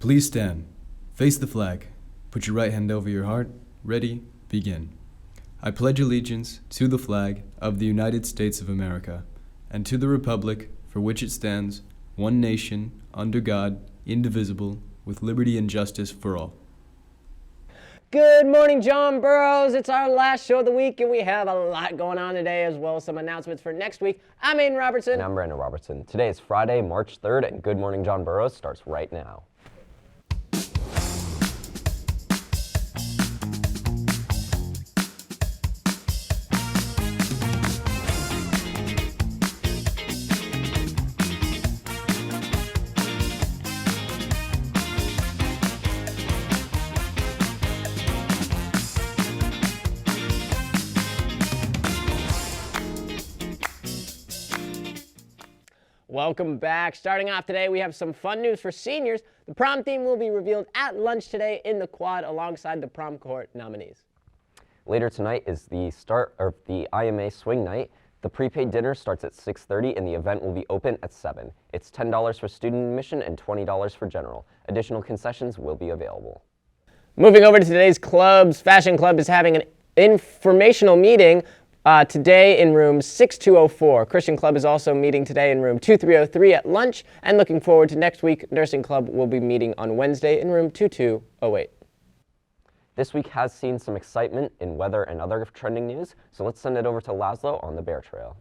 Please stand. Face the flag. Put your right hand over your heart. Ready, begin. I pledge allegiance to the flag of the United States of America and to the republic for which it stands, one nation, under God, indivisible, with liberty and justice for all. Good morning, John Burroughs. It's our last show of the week, and we have a lot going on today, as well as some announcements for next week. I'm Aidan Robertson. And I'm Brandon Robertson. Today is Friday, March 3rd, and Good Morning John Burroughs starts right now. Welcome back. Starting off today, we have some fun news for seniors. The prom theme will be revealed at lunch today in the quad alongside the prom court nominees. Later tonight is the start of the IMA swing night. The prepaid dinner starts at 6:30 and the event will be open at 7. It's $10 for student admission and $20 for general. Additional concessions will be available. Moving over to today's clubs, Fashion Club is having an informational meeting today in room 6204. Christian Club is also meeting today in room 2303 at lunch, and looking forward to next week, Nursing Club will be meeting on Wednesday in room 2208. This week has seen some excitement in weather and other trending news, so let's send it over to Laszlo on the Bear Trail.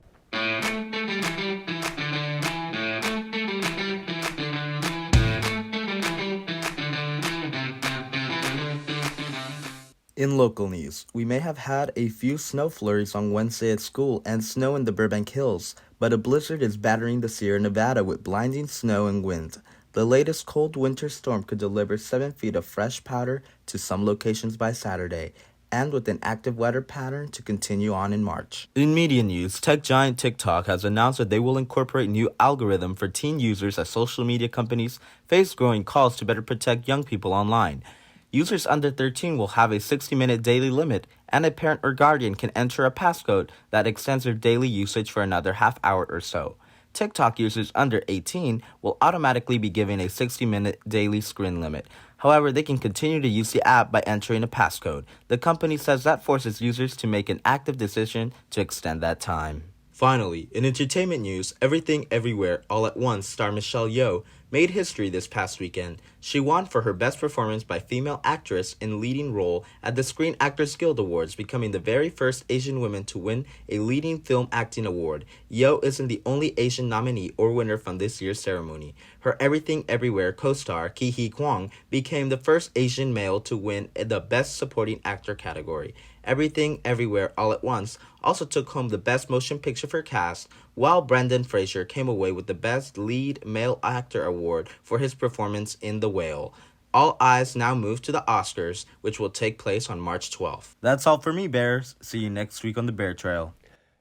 In local news, we may have had a few snow flurries on Wednesday at school and snow in the Burbank Hills, but a blizzard is battering the Sierra Nevada with blinding snow and wind. The latest cold winter storm could deliver 7 feet of fresh powder to some locations by Saturday, and with an active weather pattern to continue on in March. In media news, tech giant TikTok has announced that they will incorporate new algorithm for teen users as social media companies face growing calls to better protect young people online. Users under 13 will have a 60-minute daily limit, and a parent or guardian can enter a passcode that extends their daily usage for another half hour or so. TikTok users under 18 will automatically be given a 60-minute daily screen limit. However, they can continue to use the app by entering a passcode. The company says that forces users to make an active decision to extend that time. Finally, in entertainment news, Everything Everywhere All at Once star Michelle Yeoh made history this past weekend. She won for her best performance by female actress in leading role at the Screen Actors Guild Awards, becoming the very first Asian woman to win a leading film acting award. Yeoh isn't the only Asian nominee or winner from this year's ceremony. Her Everything Everywhere co-star Ki-hee Kwang became the first Asian male to win the Best Supporting Actor category. Everything Everywhere All at Once also took home the Best Motion Picture for Cast, while Brendan Fraser came away with the Best Lead Male Actor award for his performance in The Whale. All eyes now move to the Oscars, which will take place on March 12th. That's all for me, Bears. See you next week on the Bear Trail.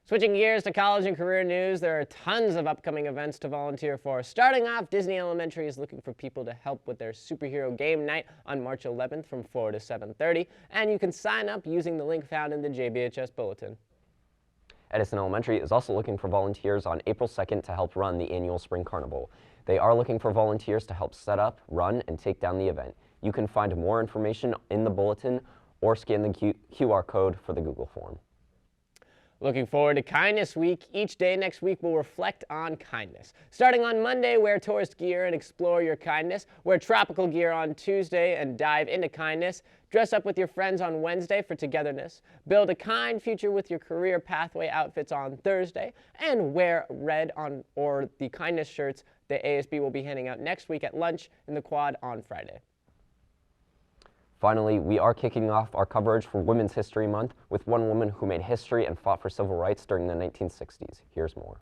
Switching gears to college and career news, there are tons of upcoming events to volunteer for. Starting off, Disney Elementary is looking for people to help with their superhero game night on March 11th from 4 to 7:30, and you can sign up using the link found in the JBHS bulletin. Edison Elementary is also looking for volunteers on April 2nd to help run the annual Spring Carnival. They are looking for volunteers to help set up, run, and take down the event. You can find more information in the bulletin or scan the QR code for the Google form. Looking forward to Kindness Week. Each day next week will reflect on kindness. Starting on Monday, wear tourist gear and explore your kindness. Wear tropical gear on Tuesday and dive into kindness. Dress up with your friends on Wednesday for togetherness. Build a kind future with your career pathway outfits on Thursday. And wear red or the kindness shirts the ASB will be handing out next week at lunch in the quad on Friday. Finally, we are kicking off our coverage for Women's History Month with one woman who made history and fought for civil rights during the 1960s. Here's more.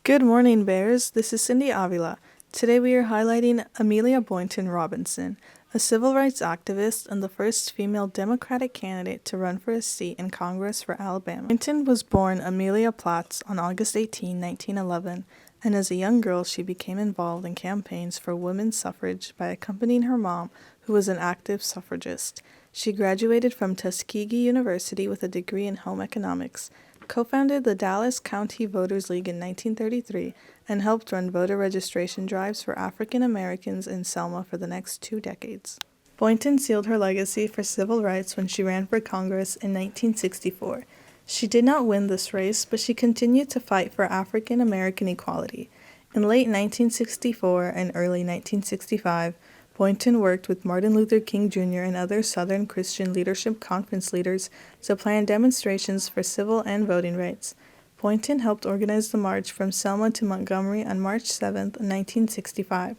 Good morning, Bears. This is Cindy Avila. Today we are highlighting Amelia Boynton Robertson, a civil rights activist and the first female Democratic candidate to run for a seat in Congress for Alabama. Boynton was born Amelia Platts on August 18, 1911, and as a young girl she became involved in campaigns for women's suffrage by accompanying her mom, who was an active suffragist. She graduated from Tuskegee University with a degree in home economics. co-founded the Dallas County Voters League in 1933, and helped run voter registration drives for African Americans in Selma for the next 2 decades. Boynton sealed her legacy for civil rights when she ran for Congress in 1964. She did not win this race, but she continued to fight for African American equality. In late 1964 and early 1965, Boynton worked with Martin Luther King Jr. and other Southern Christian Leadership Conference leaders to plan demonstrations for civil and voting rights. Boynton helped organize the march from Selma to Montgomery on March 7, 1965.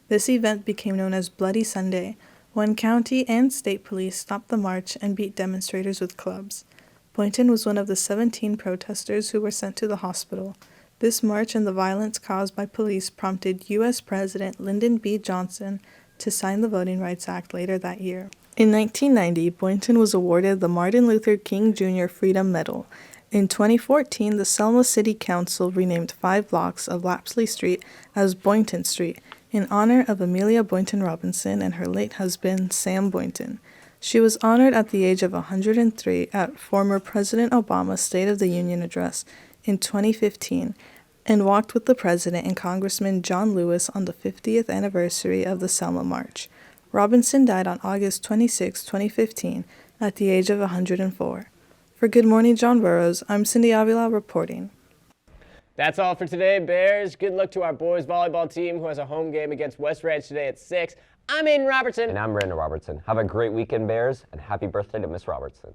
This event became known as Bloody Sunday, when county and state police stopped the march and beat demonstrators with clubs. Boynton was one of the 17 protesters who were sent to the hospital. This march and the violence caused by police prompted U.S. President Lyndon B. Johnson to sign the Voting Rights Act later that year. In 1990, Boynton was awarded the Martin Luther King Jr. Freedom Medal. In 2014, the Selma City Council renamed 5 blocks of Lapsley Street as Boynton Street in honor of Amelia Boynton Robinson and her late husband, Sam Boynton. She was honored at the age of 103 at former President Obama's State of the Union address in 2015 and walked with the President and Congressman John Lewis on the 50th anniversary of the Selma March. Robinson died on August 26, 2015, at the age of 104. For Good Morning John Burroughs, I'm Cindy Avila reporting. That's all for today, Bears. Good luck to our boys volleyball team who has a home game against West Ranch today at 6. I'm Aidan Robertson. And I'm Brandon Robertson. Have a great weekend, Bears, and happy birthday to Miss Robertson.